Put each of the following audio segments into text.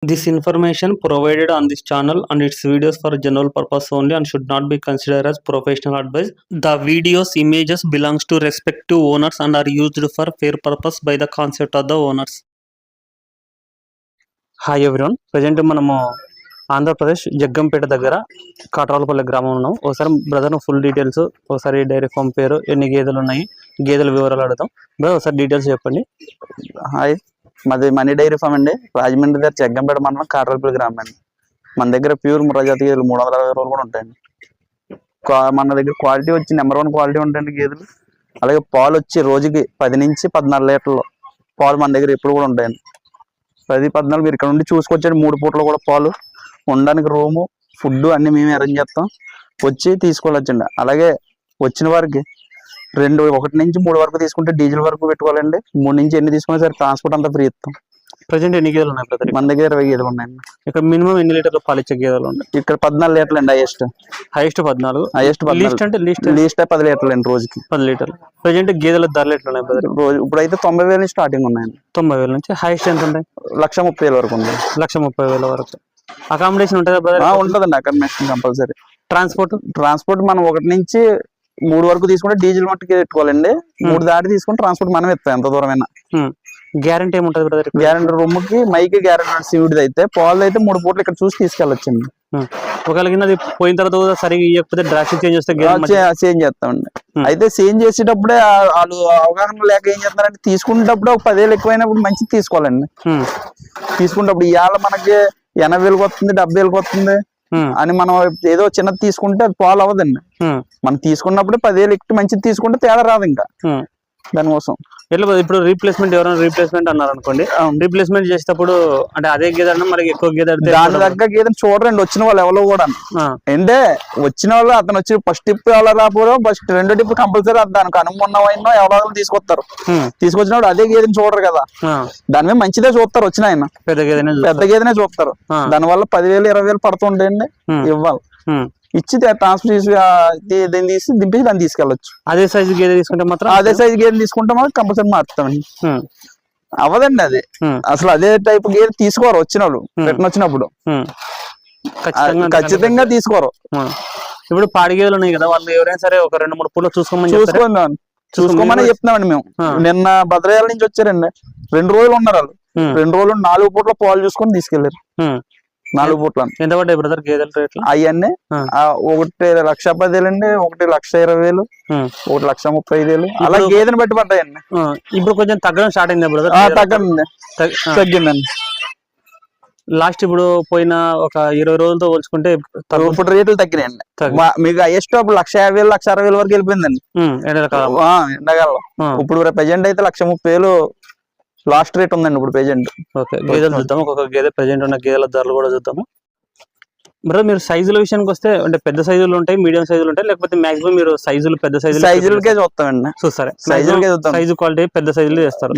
This information provided on this channel and its videos for general purpose only and should not be considered as professional advice. The videos images belongs to respective owners and are used for fair purpose by the concept of the owners. Hi everyone, present మనము ఆంధ్రప్రదేశ్ జగ్గంపేట దగ్గర కాట్రాలపల్లి గ్రామం ఉన్నాం. ఒకసారి brother full details, ఒకసారి dairy farm పేరు, ఎన్ని గేదెలు ఉన్నాయి, గేదెల వివరాలు అడుగుతాం. బ్రదర్ ఒకసారి డీటెయిల్స్ చెప్పండి. హాయ్, మాది మనీ డైరీ ఫామ్ అండి. రాజమండ్రి దగ్గర జగ్గంపేట మండలం కాట్రాలపల్లి గ్రామం అండి. మన దగ్గర ప్యూర్ ముర్రాజాతి గేదెలు 360 రోజులు కూడా ఉంటాయండి. మన దగ్గర క్వాలిటీ వచ్చి నెంబర్ 1 క్వాలిటీ ఉంటాయండి గేదెలు. అలాగే పాలు వచ్చి రోజుకి 10 నుంచి 14 లీటర్లు పాలు మన దగ్గర ఎప్పుడు కూడా ఉంటాయండి. 10-14 మీరు ఇక్కడ నుండి చూసుకొచ్చండి. 3 పూటలు కూడా పాలు, ఉండడానికి రూము, ఫుడ్ అన్ని మేము అరేంజ్ చేస్తాం. వచ్చి తీసుకోవచ్చండి. అలాగే వచ్చిన వారికి 1 నుంచి 3 వరకు తీసుకుంటే డీజిల్ వరకు పెట్టుకోవాలండి. 3 నుంచి ఎన్ని తీసుకున్నా సరే ట్రాన్స్పోర్ట్ అంతా ఫ్రీ ఇస్తాం. ప్రజెంట్ ఎన్ని గేదెలు ఉన్నాయి బ్రదర్? మన దగ్గర 20 గేదెలు ఉన్నాయండి. ఇక్కడ మినిమం ఎన్ని లీటర్లు పాలు ఇచ్చే గేదెలు ఉన్నాయి? ఇక్కడ 14 లీటర్లు అండి. హైయెస్ట్ 14. లీస్ట్ అంటే లీస్ట్ 10 లీటర్లు అండి రోజుకి. 10 లీటర్లు. ప్రజెంట్ గేదెల ధరలు ఎట్లా ఉన్నాయి బ్రదర్? రోజు ఇప్పుడైతే 90,000 నుంచి స్టార్టింగ్ ఉన్నాయండి. 90,000 నుంచి హైయెస్ట్ ఎంత ఉంటాయి? 1,30,000 వరకు ఉంది. 1,30,000 వరకు. అకామిడేషన్ ఉంటుందా బ్రదర్? ఉంటుందండి అకామిడేషన్ కంపల్సరీ. ట్రాన్స్పోర్ట్ మనం 1 నుంచి 3 వరకు తీసుకుంటే డీజిల్ మట్టుకు పెట్టుకోవాలండి. 3 దాటి తీసుకుంటే ట్రాన్స్పోర్ట్ మనం ఇస్తాం ఎంత దూరమైనా. గ్యారంటీ ఏముంటది బ్రదర్? గ్యారంటీ రూమ్కి మైకి గ్యారంటీ సీవుడిది అయితే, పాలు అయితే 3 పూటలు ఇక్కడ చూసి తీసుకెళ్ళొచ్చండి. ఒకవేళ అది పోయిన తర్వాత సరిగా ఇవ్వకపోతే డ్రాస్టిక్ చేంజ్ వస్తే చేంజ్ చేస్తామండి. అయితే చేంజ్ చేసేటప్పుడే వాళ్ళు అవగాహన లేక ఏం చేస్తారంటే తీసుకునేటప్పుడు ఒక 10,000 ఎక్కువైనప్పుడు మంచిది తీసుకోవాలండి. తీసుకునేటప్పుడు ఇవాళ మనకి 80,000 వస్తుంది, 70,000 వస్తుంది అని మనం ఏదో చిన్నది తీసుకుంటే అది పాలు అవ్వదండి. మనం తీసుకున్నప్పుడు 10,000 ఎక్కువ మంచిది తీసుకుంటే తేడా రాదు. ఇంకా దానికోసం ఇప్పుడు రీప్లేస్మెంట్ ఎవరైనా రీప్లేస్మెంట్ అన్నారు అనుకోండి, రీప్లేస్మెంట్ చేసేటప్పుడు అంటే అదే గేదె మరి ఎక్కువ గేదె దాని దగ్గర గేదెని చూడరండి వచ్చిన వాళ్ళు ఎవరో కూడా. అంటే వచ్చిన వాళ్ళు అతను వచ్చి ఫస్ట్ టిప్ ఎవరో రాకపోవడం, ఫస్ట్ 2వ టిప్ కంపల్సరీ దానికి అనుమన్నమైనా ఎవరో తీసుకొస్తారు. తీసుకొచ్చినప్పుడు అదే గేదెని చూడరు కదా, దాని మీద మంచిదే చూస్తారు. వచ్చిన ఆయన పెద్ద గేదెనే చూస్తారు. దానివల్ల 10,000 20,000 పడుతుంటాయండి. ఇవ్వాలి, ఇచ్చి ట్రాన్స్ఫర్ చేసి దీన్ని తీసి దింపేసి దాన్ని తీసుకెళ్ళచ్చు. అదే సైజు గేదె తీసుకుంటే మాత్రం మాత్రం కంపల్సరీ మారుతామండి. అవ్వదండి అది అసలు. అదే టైప్ గేదె తీసుకోరు వచ్చిన వాళ్ళు. రిటర్న్ వచ్చినప్పుడు ఖచ్చితంగా తీసుకోరు. ఇప్పుడు పాడి గేదెలు ఉన్నాయి కదా, వాళ్ళు ఎవరైనా సరే ఒక 2-3 పూలు చూసుకోమని చెప్తున్నామండి మేము. నిన్న భద్రయాల నుంచి వచ్చారండి. 2 రోజులు ఉన్నారు వాళ్ళు. 2 రోజులు 4 పూట్ల పాలు చూసుకొని తీసుకెళ్లారు. 4 పూట్ల ఎంత పడ్డాయి బ్రదర్ గేదెల రేట్లు? అవన్నీ 1,10,000 అండి, 1,20,000, 1,35,000 అలా గేదెని బట్టి పడ్డాయండి. ఇప్పుడు కొంచెం తగ్గడం స్టార్ట్ అయిందా బ్రదర్? తగ్గిందండి. లాస్ట్ ఇప్పుడు పోయిన ఒక 20 రోజులతో పోల్చుకుంటే ఇప్పుడు రేట్లు తగ్గినాయండి. మీకు హైయెస్ట్ అప్పుడు 1,50,000 1,60,000 వరకు వెళ్ళిపోయిందండి ఎండాకాలం. ఇప్పుడు ప్రెజెంట్ అయితే 1,30,000 లాస్ట్ రేట్ ఉందండి ఇప్పుడు ప్రెజెంట్. ఓకే, గేదెలు చూద్దాము. ఒక్కొక్క గేదె ప్రెజెంట్ ఉన్న గేదెల ధరలు కూడా చూద్దాము. బ్రదర్ మీరు సైజుల విషయానికి వస్తే అంటే పెద్ద సైజులు ఉంటాయి, మీడియం సైజులు ఉంటాయి, లేకపోతే మాక్సిమం మీరు సైజులు పెద్ద సైజులకే చూస్తామండి. చూస్తారా? సైజు క్వాలిటీ పెద్ద సైజులు చేస్తారు.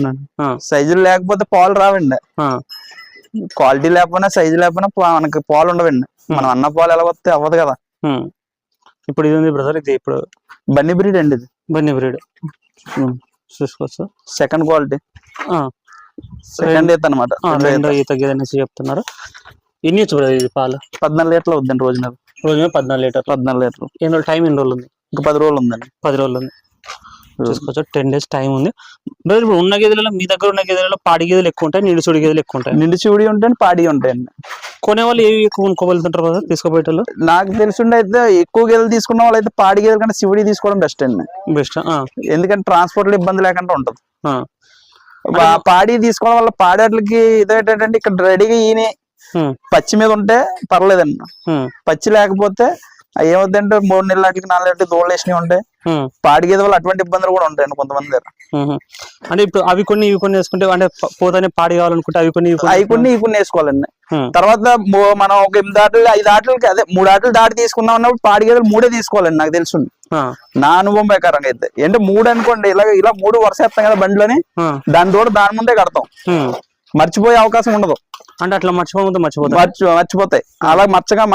సైజులు లేకపోతే పాలు రావండి. క్వాలిటీ లేకపోయినా సైజు లేకపోయినా మనకి పాలు ఉండవండి. మనం అన్న పాలు ఎలా వస్తే అవ్వదు కదా. ఇప్పుడు ఇది ఉంది బ్రదర్, ఇది ఇప్పుడు బన్నీ బ్రీడ్ అండి. ఇది బన్నీ బ్రీడ్ చూసుకోవచ్చు. సెకండ్ క్వాలిటీ, సెకండ్ ఈత అనమాట. 2వ ఈత గేదె అనేసి చెప్తున్నారు. ఎన్ని వచ్చు బ్రదర్ ఇది పాలు? 14 లీటర్లు అవుతుందండి రోజు మీద. 14 లీటర్లు. ఎన్ని రోజులు టైం? ఎన్ని రోజులు ఉంది? ఇంకా 10 రోజులు ఉందండి. 10 రోజులు ఉంది. చూసుకోవచ్చు, 10 days టైం ఉంది. బ్రదర్ ఇప్పుడు ఉన్న గేదెలలో, మీ దగ్గర ఉన్న గేదెలలో పాడి గేదెలు ఎక్కువ ఉంటాయి, నిండు చూడి గేదెలు ఎక్కువ ఉంటాయి? నిండు చూడి ఉంటాయి, పాడి ఉంటాయండి. కొనే వాళ్ళు ఏవి ఎక్కువ కొనుక్కోగలుగుతుంటారు బ్రదర్ తీసుకోబోయేటోళ్ళు? నాకు తెలిసిండే అయితే ఎక్కువ గేదెలు తీసుకున్న వాళ్ళు అయితే పాడి గేదెల కంటే శివుడి తీసుకోవడం బెస్ట్ అండి. బెస్ట్, ఎందుకంటే ట్రాన్స్పోర్ట్ లో ఇబ్బంది లేకుండా ఉంటది. పాడి తీసుకోవడం వల్ల పాడేట్లకి ఇదేంటంటే ఇక్కడ రెడీగా ఈయన పచ్చి మీద ఉంటే పర్లేదండి. పచ్చి లేకపోతే ఏమవుతుందంటే 3 నెలలకి 4 నెలలకి దూడలు వేసినవి ఉంటాయి. పాడి గేదె వల్ల అటువంటి ఇబ్బందులు కూడా ఉంటాయండి కొంతమంది దగ్గర. అంటే ఇప్పుడు అవి కొన్ని ఇవి కొన్ని వేసుకుంటే అంటే పోతానే పాడి కావాలనుకుంటే అవి కొన్ని వేసుకోవాలండి. తర్వాత మనం ఒక 8 ఆటలు 5 ఆటలకి అదే 3 ఆటలు దాటి తీసుకుందాం అన్నప్పుడు పాడి గేదెలు 3 తీసుకోవాలండి. నాకు తెలుసు నా అనుభవం ప్రకారంగా అయితే. అంటే 3 అనుకోండి, ఇలా 3 వరుస వేస్తాం కదా బండిలోని, దాని తోడు దాని ముందే కడతాం. మర్చిపోయే అవకాశం ఉండదు. అంటే అట్లా మర్చిపోతాయి. అలా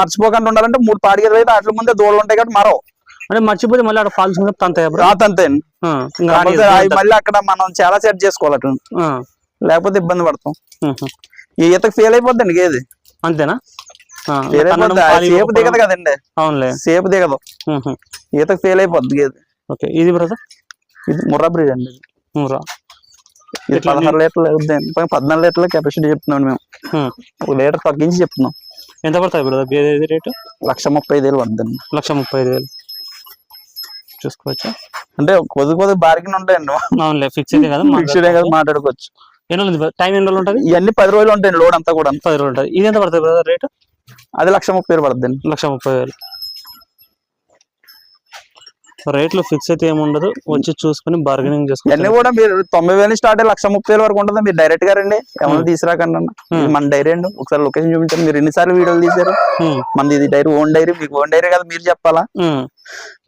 మర్చిపోకుండా ఉండాలంటే 3 పాడి గేదెలు అయితే అట్ల ముందే దూడలు ఉంటాయి కాబట్టి మరో అంటే మర్చిపోతే మళ్ళీ అక్కడ ఫాల్స్ తంతాయి. మళ్ళీ అక్కడ మనం చాలా సెట్ చేసుకోవాలి. లేకపోతే ఇబ్బంది పడతాం. ఉహు. ఈ ఈతకు ఫెయిల్ అయిపోద్దండి గేది, అంతేనా? ఫెయిల్ అయిపోద్ది. సేపు దిగదు కదండి, అవునులే. సేపు దిగదు, ఉహు. ఈతకు ఫెయిల్ అయిపోద్ది గేది. ఓకే, ఇది బ్రదర్ ఇది ముర్రా బ్రీడ్ అండి. మూరా. ఇది 16 లీటర్లు అవుతుంది, 14 లీటర్ల కెపాసిటీ చెప్తున్నాం మేము. 1 లీటర్ తగ్గించి చెప్తున్నాం. ఎంత పడుతుంది బ్రదర్ గేదె రేటు? 1,35,000 పడుతుంది. 1,35,000 చూసుకోవచ్చా? అంటే కొద్ది బార్గిన్ ఉంటాయండి, అవునులే, ఫిక్స్డ్ కదా, ఫిక్స్డ్ కదా, మాట్లాడుకోవచ్చు. ఎన్ని రోజులు టైం, ఎన్ని రోజులు ఉంటుంది? ఇవన్నీ 10 రోజులు ఉంటాయండి, లోడ్ అంతా కూడా 10 రోజులు ఉంటుంది. ఇది ఎంత పడుతుంది బ్రదర్ రేటు? అది 1,30,000 పడుతుంది. 1,30,000. రేట్లు ఫిక్స్ అయితే ఏముండదు, వచ్చి చూసుకుని బార్గెనింగ్ చేసుకోవాలి. ఇవన్నీ కూడా మీరు 90,000 స్టార్ట్ అయ్యి 1,30,000 వరకు ఉంటుంది. మీరు డైరెక్ట్ గా రండి, ఏమైనా తీసుకురాకండి అన్న. ఇది మన డైరీ అండి, ఒకసారి లొకేషన్ చూపించారు. మీరు ఎన్నిసార్లు వీడియోలు తీసారు, మనది ఇది డైరీ, ఓన్ డైరీ. మీకు ఓన్ డైరీ కదా, మీరు చెప్పాలా.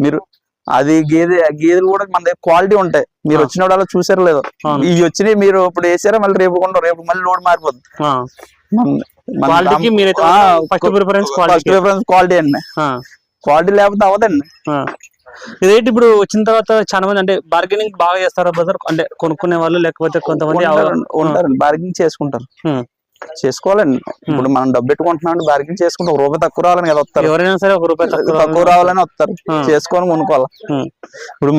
మీరు అది గేదెలు కూడా మన దగ్గర క్వాలిటీ ఉంటాయి. మీరు వచ్చిన అలా చూసారు లేదో, ఇవి వచ్చినాయి మీరు ఇప్పుడు వేసారా, మళ్ళీ రేపు కొంటారు, రేపు మళ్ళీ లోడ్ మారిపోద్ది. ఫస్ట్ ప్రిఫరెన్స్ క్వాలిటీ అండి, క్వాలిటీ లేకపోతే అవ్వదండి. రేట్ ఇప్పుడు వచ్చిన తర్వాత చాలా మంది అంటే బార్గెనింగ్ బాగా చేస్తారా బ్రదర్? అంటే కొనుక్కునే వాళ్ళు, లేకపోతే కొంతమంది ఉంటారండి, బార్గెనింగ్ చేసుకుంటారు. చేసుకోవాలండి. ఇప్పుడు మనం డబ్బు పెట్టుకుంటున్నాం, బార్గెనింగ్ చేసుకుంటే 1 రూపాయి తక్కువ రావాలని కదా వస్తారు, ఎవరైనా సరే 1 రూపాయి తక్కువ రావాలని వస్తారు, చేసుకొని కొనుక్కోవాలి. ఇప్పుడు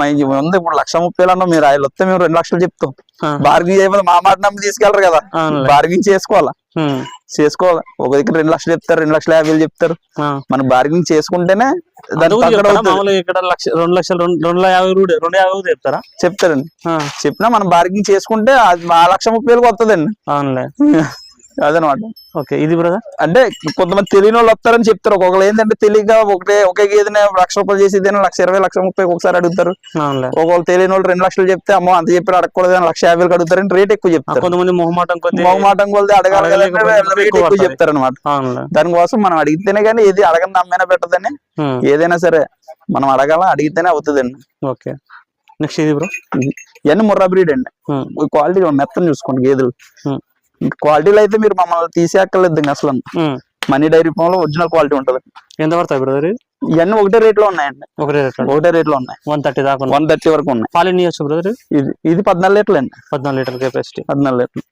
ఉంది, ఇప్పుడు 1,30,000 అన్నా, మీరు ఆయన వస్తే మేము 2 లక్షలు చెప్తాం. బార్గెనింగ్ చేయకపోతే మా మాట నమ్మి తీసుకెళ్లరు కదా, బార్గెనింగ్ చేసుకోవాలా. ఒక దగ్గర 2 లక్షలు చెప్తారు, 2,50,000 చెప్తారు. మనం బార్గెనింగ్ చేసుకుంటేనే ఇక్కడ 2,50,000 చెప్తారా? చెప్తారండి. చెప్పినా మనం బార్గెనింగ్ చేసుకుంటే అది 1,30,000 వస్తుందండి. అవునులే, అదనమాట. ఓకే, ఇది బ్రదర్ అంటే కొంతమంది తెలియని వాళ్ళు వస్తారని చెప్తారు. ఒక్కొక్కరు ఏంటంటే తెలియక ఒకే గేదెనే 1,00,000 రూపాయలు చేసి 1,20,000, 1,30,000 ఒకసారి అడుగుతారు. ఒకళ్ళు తెలియని వాళ్ళు 2 లక్షలు చెప్తే, అమ్మో అంత చెప్పి అడగకూడదు, 1,50,000 అడుగుతారని రేట్ ఎక్కువ చెప్తారు. కొంతమంది మొహమాటం కొలితే అడగాలి రేట్ ఎక్కువ చెప్తారు అనమాట. దానికోసం మనం అడిగితేనే కానీ ఏది అడగని అమ్మైనా పెట్టదని, ఏదైనా సరే మనం అడగాల, అడిగితేనే అవుతుందండి. ఓకే, నెక్స్ట్ ఇది బ్రో, ఇవన్నీ ముర్రా బ్రీడ్ అండి. క్వాలిటీ మెత్తని చూసుకోండి గేదెలు. క్వాలిటీలో అయితే మీరు మమ్మల్ని తీసేక్కర్లేదు అసలు. మనీ డైరీ ఫామ్ లో ఒరిజినల్ క్వాలిటీ ఉంటుంది. ఎంత పడతాయి బ్రదర్? ఇవన్నీ ఒకటే రేట్ లో ఉన్నాయండి, ఒకటే రేట్ లో ఉన్నాయి. 130 దాకా, 130 వరకు ఉన్నాయి. పాలు ఎన్ని ఇవ్వచ్చు బ్రదర్? ఇది 14 లీటర్లు అండి. 14 లీటర్ కెపాసిటీ. 14 లీటర్లు.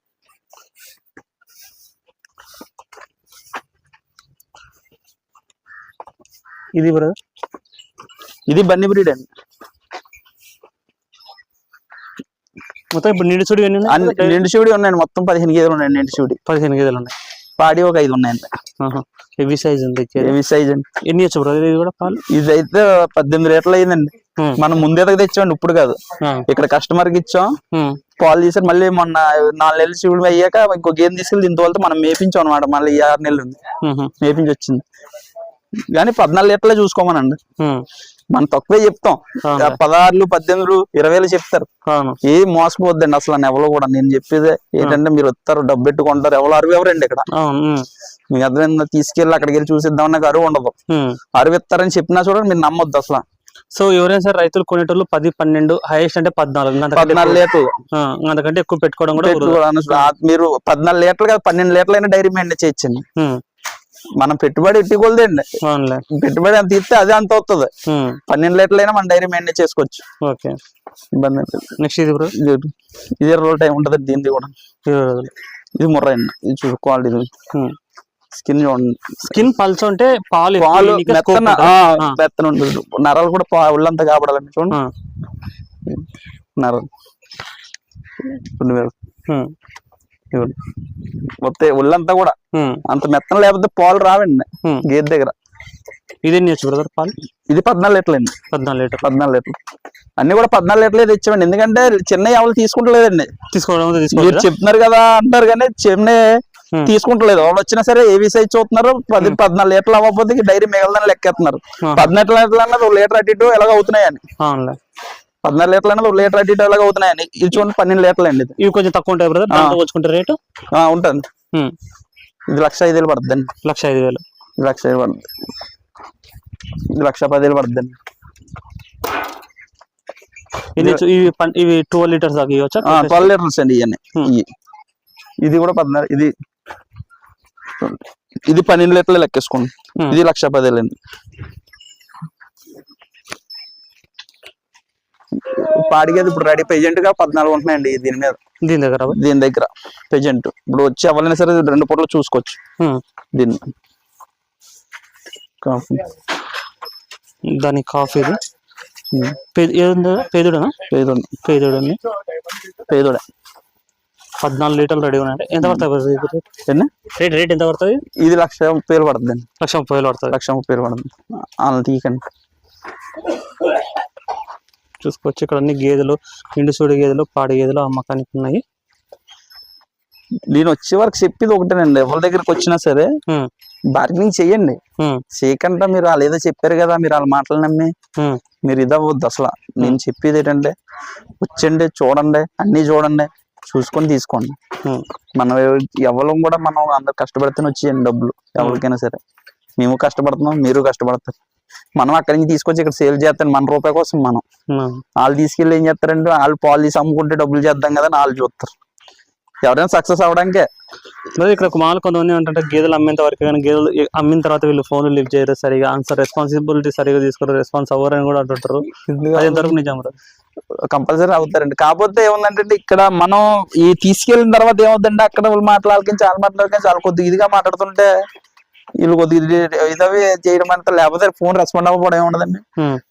ఇది బ్రదర్, ఇది బన్నీ బ్రీడ్ అండి. మొత్తం ఇప్పుడు నిండుచూడి నిండుచూడి ఉన్నాయండి, మొత్తం 15 గేదెలు ఉన్నాయండి. నిండుచూడి 15 గేదెలు ఉన్నాయి. పాడి ఒక 5 ఉన్నాయండి. హెవీ సైజ్ ఉంది. హెవీ సైజ్ అండి. ఎన్ని ఇవ్వచ్చు బ్రదర్ ఇది కూడా పాలు? ఇది అయితే 18 లీటర్లు అయిందండి. మనం ముందేదకు తెచ్చామండి, ఇప్పుడు కాదు. ఇక్కడ కస్టమర్ కి ఇచ్చాం, పాలు తీసారు. మళ్ళీ మొన్న 4 నెలలు చూడు అయ్యాక ఇంకో గేదె తీసుకెళ్ళి దీంతో మనం మేపించాం అనమాట. మళ్ళీ 6 నెలలు ఉంది మేపించి వచ్చింది. కానీ 14 లీటర్లే చూసుకోమనండి, మనం తక్కువే చెప్తాం. 16, 18, 20 చెప్తారు. ఏం మోసపోద్దండి అసలు ఎవరు కూడా. నేను చెప్పేది ఏంటంటే, మీరు వస్తారు, డబ్బు పెట్టుకుంటారు, ఎవరు ఎవరండి ఇక్కడ. మీకు అర్థమైందా? తీసుకెళ్ళి అక్కడికి వెళ్ళి చూసిద్దాం, నాకు అరువు ఉండదు. అరువు ఇస్తారని చెప్పినా చూడండి, మీరు నమ్మొద్దు అసలు. సో ఎవరైనా సరే రైతులు కొనేటోళ్ళు 10, 12, హైయెస్ట్ అంటే 14 లీటర్లు, అంతకంటే ఎక్కువ పెట్టుకోవడం కూడా. మీరు 14 లీటర్లు కాదు, 12 లీటర్లు అయినా డైరీ మెయింటైన్ చేయొచ్చండి. మనం పెట్టుబడి ఎట్టుకోలేదండి, పెట్టుబడి అంత ఇస్తే అదే అంత అవుతుంది. 12 లీటర్లు అయినా మనం డైరీ మెయింటైన్ చేసుకోవచ్చు. ఓకే, ఇబ్బంది. నెక్స్ట్ ఇది బ్రో, ఇది 20 రోజుల టైం ఉంటుంది దీనికి కూడా. ఇది ముర్రా అండి. ఇది చూడు క్వాలిటీ, స్కిన్ చూడండి. స్కిన్ పల్చ ఉంటే పాలు మెత్తన ఉంటుంది. నరాలు కూడా ఒళ్ళంతా కాపాడాలండి. చూడండి నరాలు మొత్తం ఒళ్ళంతా కూడా అంత మెత్తన, లేకపోతే పాలు రావండి గేదె దగ్గర. ఇది ఎన్ని వచ్చు బ్రదర్ పాలు? ఇది 14 లీటర్లు అండి. 14 లీటర్లు అన్ని కూడా 14 లీటర్లే తెచ్చామండి. ఎందుకంటే చిన్న ఎవరు తీసుకుంటలేదండి. మీరు చెప్తున్నారు కదా అంటారు, కానీ చిన్న తీసుకుంటలేదు. వాళ్ళు వచ్చినా సరే ఏవి సైజ్ చూస్తున్నారు. 14 లీటర్లు అవ్వకపోతే డైరీ మిగలదని లెక్కేస్తున్నారు. 14 లీటర్లు అన్నది 1 లీటర్ అటు ఇటు ఎలాగ అవుతున్నాయని. 14 లీటర్లు అన్నది 1 లీటర్ అటు ఇటు ఎలాగ అవుతున్నాయని. ఇది చూడండి 12 లీటర్లు అండి. ఇవి కొంచెం తక్కువ ఉంటాయి బ్రదర్, వచ్చుకుంటే రేటు ఉంటుంది. ఇది 1,05,000 పడుతుంది అండి. 1,05,000. 1,05,000 పడుతుంది. ఇది 1,10,000 పడుతుంది అండి. ఇవి 12 లీటర్స్ దాకా ఇవ్వచ్చా? 12 లీటర్స్ అండి ఇవన్నీ. ఇది కూడా 14. ఇది 12 లీటర్లు లెక్కేసుకోండి. ఇది 1,10,000 అండి. పాడి గేదె ఇప్పుడు రెడీ ప్రెజెంట్ గా 14 ఉంటున్నాయండి దీని మీద, దీని దగ్గర ప్రెజెంట్. ఇప్పుడు వచ్చి ఎవరైనా సరే 2 పూటలు చూసుకోవచ్చు దీన్ని. దాని కాఫీ పేదుడేనా? పేదుడే 14 లీటర్లు రెడీ ఉన్నాయి. ఎంత పడుతుంది రేట్? ఎంత పడుతుంది ఇది? 1,30,000 పడుతుంది అండి. 1,30,000 పడుతుంది. 1,30,000 పడుతుంది. అలా తీకండి, చూసుకోవచ్చు. ఇక్కడ అన్ని గేదెలు, ఇండి సూడి గేదెలు, పాడి గేదెలు అమ్మకానికి ఉన్నాయి. నేను వచ్చే వరకు చెప్పేది ఒకటేనండి, ఎవరి దగ్గరికి వచ్చినా సరే బార్గెనింగ్ చెయ్యండి. చేయకుండా మీరు వాళ్ళు ఏదో చెప్పారు కదా, మీరు వాళ్ళ మాటలు నమ్మి మీరు ఇదవ్వద్దు అసలు. నేను చెప్పేది ఏంటంటే వచ్చండి, చూడండి, అన్ని చూడండి, చూసుకొని తీసుకోండి. మనం ఎవరు కూడా మనం అందరు కష్టపడితేనే వచ్చేయండి డబ్బులు ఎవరికైనా సరే. మేము కష్టపడుతున్నాం, మీరు కష్టపడతారు. మనం అక్కడి నుంచి తీసుకొచ్చి ఇక్కడ సేల్ చేస్తాం మన రూపాయి కోసం. మనం వాళ్ళు తీసుకెళ్ళి ఏం చేస్తారంటే వాళ్ళు పాలు తీసి అమ్ముకుంటే డబ్బులు చేద్దాం కదా అని వాళ్ళు చూస్తారు. ఎవరైనా సక్సెస్ అవడానికే. ఇక్కడ ఒక మాల్ కొంతమంది ఏంటంటే గేదెలు అమ్మేంత వరకు, కానీ గేదెలు అమ్మిన తర్వాత వీళ్ళు ఫోన్లు లిఫ్ట్ చేయరు సరిగా, ఆన్సర్ రెస్పాన్సిబిలిటీ సరిగా తీసుకోరు, రెస్పాన్స్ అవ్వరని కూడా అంటుంటారు. ఎంతవరకు నిజం? కంపల్సరీ అవుతారండి. కాకపోతే ఏముందంటే ఇక్కడ మనం ఈ తీసుకెళ్ళిన తర్వాత ఏమవుతుందంటే అక్కడ వాళ్ళు మాట్లాడకి చాలా మాట్లాడకి చాలా కొద్దిగా ఇదిగా మాట్లాడుతుంటే వీళ్ళు కొద్దిగా ఇదవి చేయడం అంతా, లేకపోతే ఫోన్ రెస్పాండ్ అవ్వకపోవడం ఏముండదండి.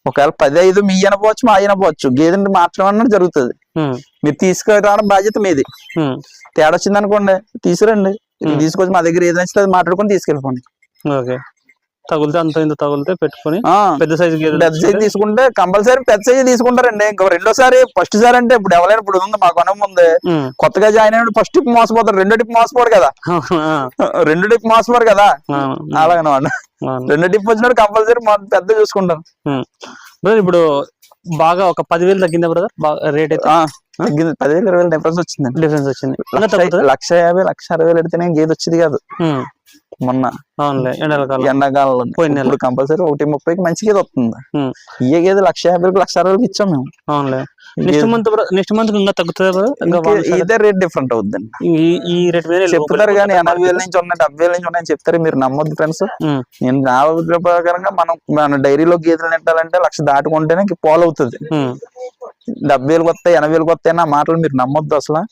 ఒకవేళ 10-5 మీ అనపోవచ్చు, మా అయినపోవచ్చు, గేదెని మార్చడం జరుగుతుంది. మీరు తీసుకురావడం బాధ్యత మీది. తేడా వచ్చింది అనుకోండి, తీసుకురండి, తీసుకొచ్చి మా దగ్గర ఏది నచ్చితే అది మాట్లాడుకొని తీసుకెళ్ళిపోండి. ఓకే, తగులితే అంత ఇంత తగులితే పెట్టుకుని పెద్ద సైజు తీసుకుంటే కంపల్సరీ పెద్ద సైజు తీసుకుంటారండి. ఇంకా రెండోసారి, ఫస్ట్ సారి అంటే ఇప్పుడు ఎవరైనా ఇప్పుడు ఉంది మాకు అనుభవం ఉంది, కొత్తగా జాయిన్ అయిన ఫస్ట్ టిప్ మోసపోతారు, రెండో టిప్ మోసపోడు కదా. రెండు టిప్ మోసపోడు కదా, అలాగనమాట. 2 టిప్ వచ్చినప్పుడు కంపల్సరీ పెద్ద చూసుకుంటారు. ఇప్పుడు బాగా ఒక 10,000 తగ్గిందా బ్రదర్ రేట్? అయితే తగ్గింది, 10,000-20,000 డిఫరెన్స్ వచ్చింది. 1,50,000 1,60,000 ఎడితేనే గేదె వచ్చేది కాదు మొన్న ఎండాకాలంలో. ఇప్పుడు కంపల్సరీ 1,30,000 మంచి గేదె వస్తుంది. ఏ గేదె 1,50,000 1,60,000 ఇచ్చాం మేము. నెక్స్ట్ మంత్ ఇంకా తగ్గుతుంది, ఇదే రేట్ డిఫరెంట్ అవుతుందండి. ఈ రేట్ చెప్తారు కానీ 80,000 నుంచి ఉన్నాయి, 70,000 నుంచి ఉన్నాయని చెప్తారు, మీరు నమ్మొద్దు ఫ్రెండ్స్. నేను నా అభిప్రాయ ప్రకారంగా మన డైరీలో గేదెలు నెట్టాలంటే 1,00,000 దాటుకుంటేనే పాలు అవుతుంది. 70,000 వస్తాయి, 80,000 వస్తాయి నా మాటలు మీరు నమ్మొద్దు అసలు.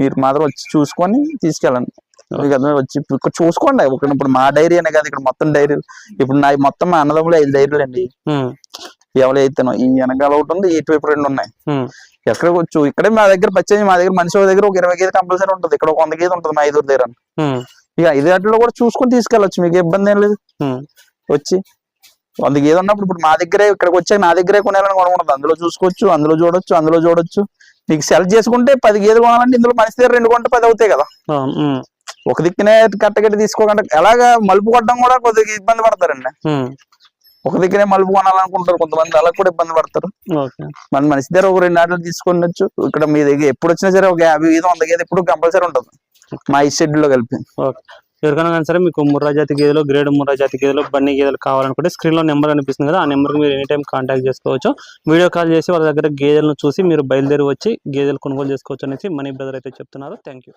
మీరు మాత్రం వచ్చి చూసుకొని తీసుకెళ్ళండి. వచ్చి చూసుకోండి. ఇప్పుడు మా డైరీ అనే కాదు, ఇక్కడ మొత్తం డైరీలు. ఇప్పుడు నా మొత్తం మా అన్నదమ్ములు 5 డైరీలు అండి. ఎవరు అయితేనో ఈ వెనకాల ఒకటి ఉంది, ఇటువైపు 2 ఉన్నాయి. ఎక్కడికి వచ్చు ఇక్కడే మా దగ్గర పచ్చేది, మా దగ్గర మనిషి దగ్గర ఒక 20 గేదె కంపల్సరీ ఉంటుంది, ఇక్కడ ఒక 100 గేదె ఉంటుంది మా 5 దగ్గర. ఇక 5 గంటల్లో కూడా చూసుకొని తీసుకెళ్ళచ్చు, మీకు ఇబ్బంది ఏం లేదు. వచ్చి 100 గేదె ఉన్నప్పుడు ఇప్పుడు మా దగ్గరే ఇక్కడికి వచ్చాక నా దగ్గరే కొనేయాలని కొనకూడదు, అందులో చూసుకోవచ్చు, అందులో చూడొచ్చు. నీకు సెలెక్ట్ చేసుకుంటే 10 గేదెలు కొనాలంటే ఇందులో మనిషి దగ్గర 2 కొంటే 10 అవుతాయి కదా. ఒక దిక్కునే కట్టగట్టి తీసుకోకుండా ఎలాగా మలుపు కొట్టడం కూడా కొద్దిగా ఇబ్బంది పడతారండి. ఒక దిక్కునే మలుపు కొనాలనుకుంటారు కొంతమంది, అలా కూడా ఇబ్బంది పడతారు. మన మనిషి దగ్గర ఒక 2 ఆటలు తీసుకొనొచ్చు. ఇక్కడ మీ దగ్గర ఎప్పుడు వచ్చినా సరే ఒక 50 గేదె 100 గేదె ఎప్పుడు కంపల్సరీ ఉంటుంది మా ఈ షెడ్ లో కలిపి. ఎవరికైనా సరే మీకు ముర్రా జాతి గేదెలు, గ్రేడ్ ముర్రా జాతి గేదెలు, బన్నీ గేదెలు కావాలనుకుంటే స్క్రీన్ లో నెంబర్ అనిపిస్తుంది కదా, ఆ నెంబర్కి మీరు ఎనీ టైం కాంటాక్ట్ చేసుకోవచ్చు. వీడియో కాల్ చేసి వాళ్ళ దగ్గర గేదెలను చూసి మీరు బయలుదేరి వచ్చి గేదెలు కొనుగోలు చేసుకోవచ్చు అనేసి మనీ బ్రదర్ అయితే చెప్తున్నారు. Thank you.